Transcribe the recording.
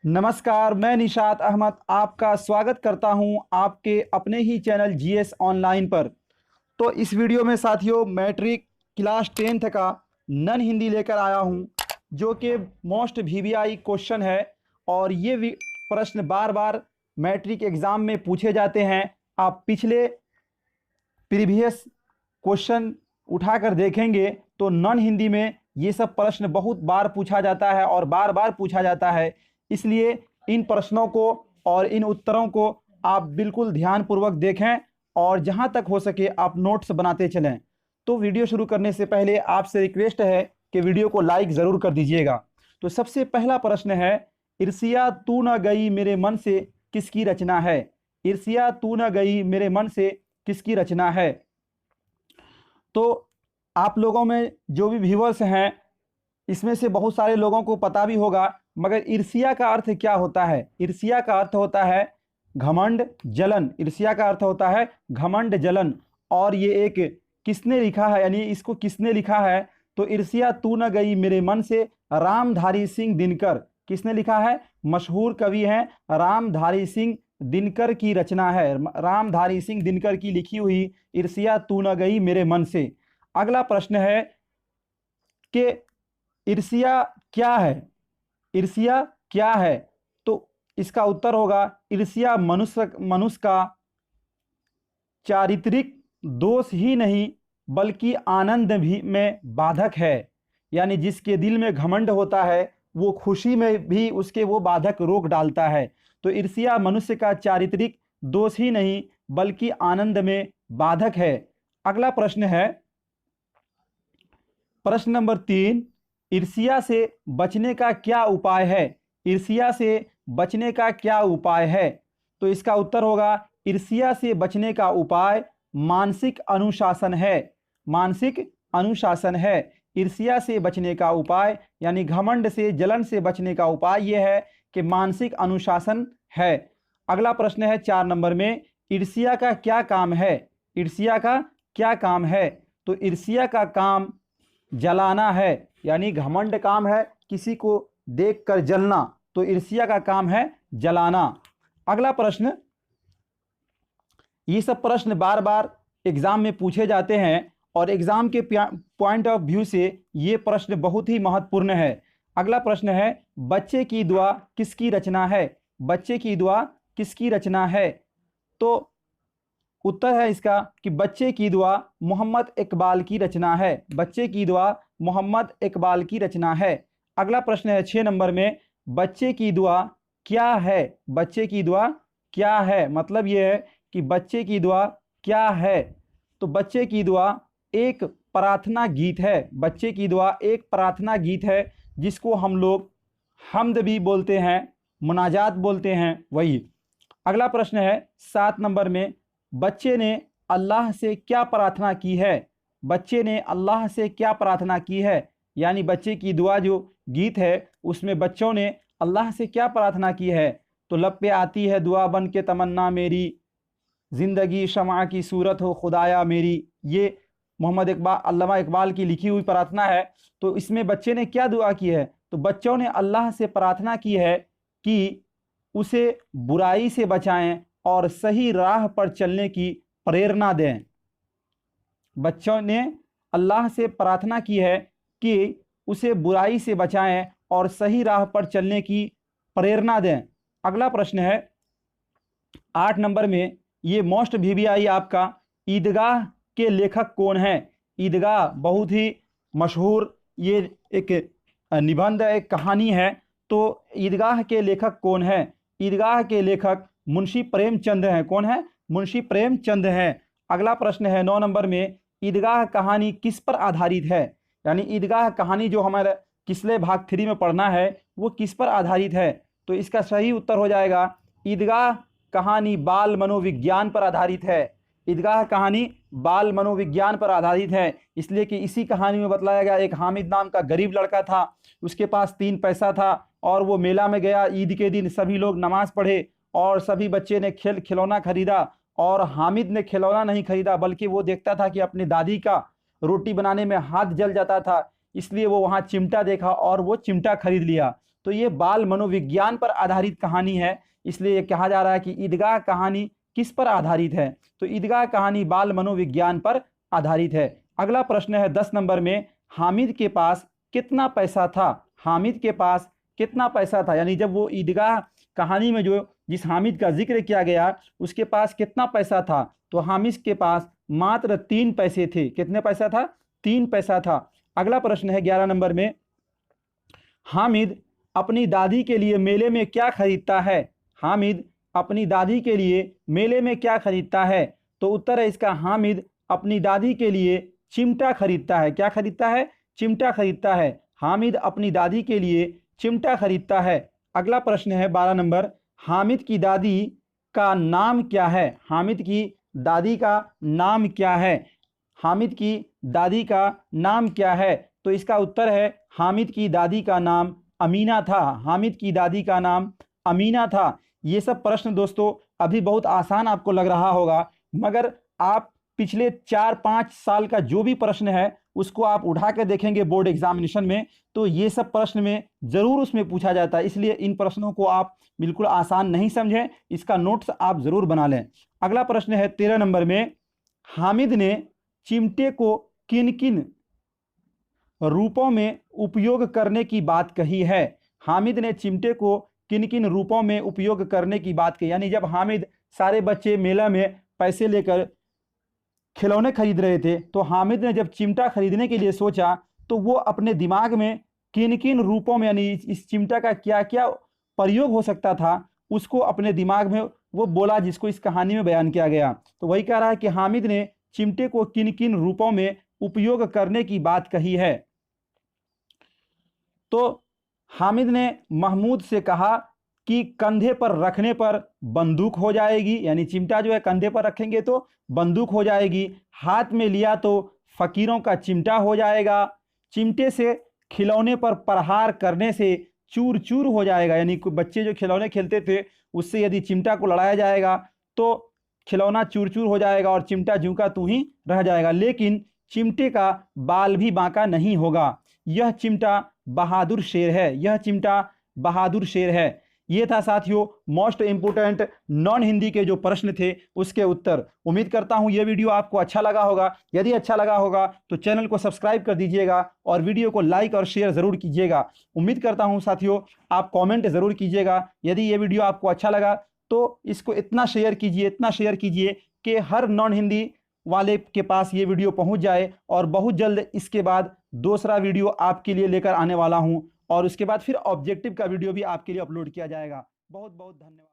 नमस्कार, मैं निशात अहमद आपका स्वागत करता हूं आपके अपने ही चैनल जीएस ऑनलाइन पर। तो इस वीडियो में साथियों मैट्रिक क्लास 10th का नन हिंदी लेकर आया हूं, जो कि मोस्ट वीवीआई क्वेश्चन है और ये प्रश्न बार बार मैट्रिक एग्ज़ाम में पूछे जाते हैं। आप पिछले प्रीवियस क्वेश्चन उठाकर देखेंगे तो नन हिंदी में ये सब प्रश्न बहुत बार पूछा जाता है और बार बार पूछा जाता है। इसलिए इन प्रश्नों को और इन उत्तरों को आप बिल्कुल ध्यानपूर्वक देखें और जहां तक हो सके आप नोट्स बनाते चलें। तो वीडियो शुरू करने से पहले आपसे रिक्वेस्ट है कि वीडियो को लाइक ज़रूर कर दीजिएगा। तो सबसे पहला प्रश्न है, ईर्ष्या तू न गई मेरे मन से किसकी रचना है? ईर्ष्या तू न गई मेरे मन से किसकी रचना है? तो आप लोगों में जो भी व्यूअर्स हैं इसमें से बहुत सारे लोगों को पता भी होगा, मगर ईर्ष्या का अर्थ क्या होता है? ईर्ष्या का अर्थ होता है घमंड, जलन। ईर्ष्या का अर्थ होता है घमंड, जलन। और ये एक किसने लिखा है, यानी इसको किसने लिखा है? तो ईर्ष्या तू न गई मेरे मन से रामधारी सिंह दिनकर। किसने लिखा है? मशहूर कवि हैं रामधारी सिंह दिनकर की रचना है। रामधारी सिंह दिनकर की लिखी हुई ईर्ष्या तू न गई मेरे मन से। अगला प्रश्न है कि ईर्ष्या क्या है? ईर्ष्या क्या है? तो इसका उत्तर होगा ईर्ष्या मनुष्य का चारित्रिक दोष ही नहीं बल्कि आनंद भी में बाधक है। यानी जिसके दिल में घमंड होता है वो खुशी में भी उसके वो बाधक रोक डालता है। तो ईर्ष्या मनुष्य का चारित्रिक दोष ही नहीं बल्कि आनंद में बाधक है। अगला प्रश्न है, प्रश्न नंबर 3, ईर्ष्या से बचने का क्या उपाय है? ईर्ष्या से बचने का क्या उपाय है? तो इसका उत्तर होगा ईर्ष्या से बचने का उपाय मानसिक अनुशासन है। मानसिक अनुशासन है। ईर्ष्या से बचने का उपाय यानी घमंड से, जलन से बचने का उपाय यह है कि मानसिक अनुशासन है। अगला प्रश्न है 4 नंबर में, ईर्ष्या का क्या काम है? ईर्ष्या का क्या काम है? तो ईर्ष्या का काम जलाना है। यानी घमंड काम है किसी को देखकर जलना, तो ईर्ष्या का काम है जलाना। अगला प्रश्न, ये सब प्रश्न बार बार एग्जाम में पूछे जाते हैं और एग्जाम के पॉइंट ऑफ व्यू से ये प्रश्न बहुत ही महत्वपूर्ण है। अगला प्रश्न है, बच्चे की दुआ किसकी रचना है? बच्चे की दुआ किसकी रचना है? तो उत्तर है इसका कि बच्चे की दुआ मोहम्मद इकबाल की रचना है। बच्चे की दुआ मोहम्मद इकबाल की रचना है। अगला प्रश्न है 6 नंबर में, बच्चे की दुआ क्या है? बच्चे की दुआ क्या है? मतलब यह है कि बच्चे की दुआ क्या है? तो बच्चे की दुआ एक प्रार्थना गीत है। बच्चे की दुआ एक प्रार्थना गीत है जिसको हम लोग हम्द भी बोलते हैं, मुनाजात बोलते हैं, वही। अगला प्रश्न है 7 नंबर में, बच्चे ने अल्लाह से क्या प्रार्थना की है? बच्चे ने अल्लाह से क्या प्रार्थना की है? यानी बच्चे की दुआ जो गीत है उसमें बच्चों ने अल्लाह से क्या प्रार्थना की है? तो लब पे आती है दुआ बन के तमन्ना मेरी, ज़िंदगी शमा की सूरत हो खुदाया मेरी। ये मोहम्मद इकबाल, अल्लामा इकबाल की लिखी हुई प्रार्थना है। तो इसमें बच्चे ने क्या दुआ की है? तो बच्चों ने अल्लाह से प्रार्थना की है कि उसे बुराई से बचाएं और सही राह पर चलने की प्रेरणा दें। बच्चों ने अल्लाह से प्रार्थना की है कि उसे बुराई से बचाएं और सही राह पर चलने की प्रेरणा दें। अगला प्रश्न है 8 नंबर में, ये मोस्ट वीवीआई आपका, ईदगाह के लेखक कौन है? ईदगाह बहुत ही मशहूर ये एक निबंध, एक कहानी है। तो ईदगाह के लेखक कौन है? ईदगाह के लेखक मुंशी प्रेमचंद हैं। कौन है? मुंशी प्रेमचंद हैं। अगला प्रश्न है 9 नंबर में, ईदगाह कहानी किस पर आधारित है? यानी ईदगाह कहानी जो हमारे पिछले भाग 3 में पढ़ना है वो किस पर आधारित है? तो इसका सही उत्तर हो जाएगा ईदगाह कहानी बाल मनोविज्ञान पर आधारित है। ईदगाह कहानी बाल मनोविज्ञान पर आधारित है, इसलिए कि इसी कहानी में बतलाया गया एक हामिद नाम का गरीब लड़का था, उसके पास 3 पैसा था और वो मेला में गया। ईद के दिन सभी लोग नमाज पढ़े और सभी बच्चे ने खिलौना खरीदा और हामिद ने खिलौना नहीं खरीदा, बल्कि वो देखता था कि अपनी दादी का रोटी बनाने में हाथ जल जाता था, इसलिए वो वहाँ चिमटा देखा और वो चिमटा खरीद लिया। तो ये बाल मनोविज्ञान पर आधारित कहानी है, इसलिए ये कहा जा रहा है कि ईदगाह कहानी किस पर आधारित है, तो ईदगाह कहानी बाल मनोविज्ञान पर आधारित है। अगला प्रश्न है 10 नंबर में, हामिद के पास कितना पैसा था? हामिद के पास कितना पैसा था, यानी जब वो ईदगाह कहानी में जो जिस हामिद का जिक्र किया गया उसके पास कितना पैसा था, तो हामिद के पास मात्र 3 पैसे थे। कितने पैसा था? 3 पैसा था। अगला प्रश्न है 11 नंबर में, हामिद अपनी दादी के लिए मेले में क्या खरीदता है? हामिद अपनी दादी के लिए मेले में क्या खरीदता है? तो उत्तर है इसका, हामिद अपनी दादी के लिए चिमटा खरीदता है। क्या खरीदता है? चिमटा खरीदता है। हामिद अपनी दादी के लिए चिमटा खरीदता है। अगला प्रश्न है 12 नंबर, हामिद की दादी का नाम क्या है? हामिद की दादी का नाम क्या है? हामिद की दादी का नाम क्या है? तो इसका उत्तर है, हामिद की दादी का नाम अमीना था। हामिद की दादी का नाम अमीना था। ये सब प्रश्न दोस्तों अभी बहुत आसान आपको लग रहा होगा, मगर आप पिछले 4-5 साल का जो भी प्रश्न है उसको आप उठा के देखेंगे बोर्ड एग्जामिनेशन में, तो ये सब प्रश्न में ज़रूर उसमें पूछा जाता है। इसलिए इन प्रश्नों को आप बिल्कुल आसान नहीं समझें, इसका नोट्स आप ज़रूर बना लें। अगला प्रश्न है 13 नंबर में, हामिद ने चिमटे को किन किन रूपों में उपयोग करने की बात कही है? हामिद ने चिमटे को किन किन रूपों में उपयोग करने की बात कही, यानी जब हामिद सारे बच्चे मेला में पैसे लेकर खिलौने खरीद रहे थे, तो हामिद ने जब चिमटा खरीदने के लिए सोचा तो वो अपने दिमाग में किन किन रूपों में, यानी इस चिमटा का क्या क्या प्रयोग हो सकता था, उसको अपने दिमाग में वो बोला, जिसको इस कहानी में बयान किया गया। तो वही कह रहा है कि हामिद ने चिमटे को किन किन रूपों में उपयोग करने की बात कही है। तो हामिद ने महमूद से कहा कि कंधे पर रखने पर बंदूक हो जाएगी, यानी चिमटा जो है कंधे पर रखेंगे तो बंदूक हो जाएगी। हाथ में लिया तो फकीरों का चिमटा हो जाएगा। चिमटे से खिलौने पर प्रहार करने से चूर चूर हो जाएगा, यानी बच्चे जो खिलौने खेलते थे उससे यदि चिमटा को लड़ाया जाएगा तो खिलौना चूर चूर हो जाएगा और चिमटा जूं का तूं ही रह जाएगा। लेकिन चिमटे का बाल भी बांका नहीं होगा। यह चिमटा बहादुर शेर है। यह चिमटा बहादुर शेर है। ये था साथियों मोस्ट इंपोर्टेंट नॉन हिंदी के जो प्रश्न थे उसके उत्तर। उम्मीद करता हूं ये वीडियो आपको अच्छा लगा होगा। यदि अच्छा लगा होगा तो चैनल को सब्सक्राइब कर दीजिएगा और वीडियो को लाइक और शेयर ज़रूर कीजिएगा। उम्मीद करता हूं साथियों आप कमेंट ज़रूर कीजिएगा। यदि ये वीडियो आपको अच्छा लगा तो इसको इतना शेयर कीजिए कि हर नॉन हिंदी वाले के पास ये वीडियो पहुंच जाए, और बहुत जल्द इसके बाद दूसरा वीडियो आपके लिए लेकर आने वाला हूं, और उसके बाद फिर ऑब्जेक्टिव का वीडियो भी आपके लिए अपलोड किया जाएगा। बहुत बहुत धन्यवाद।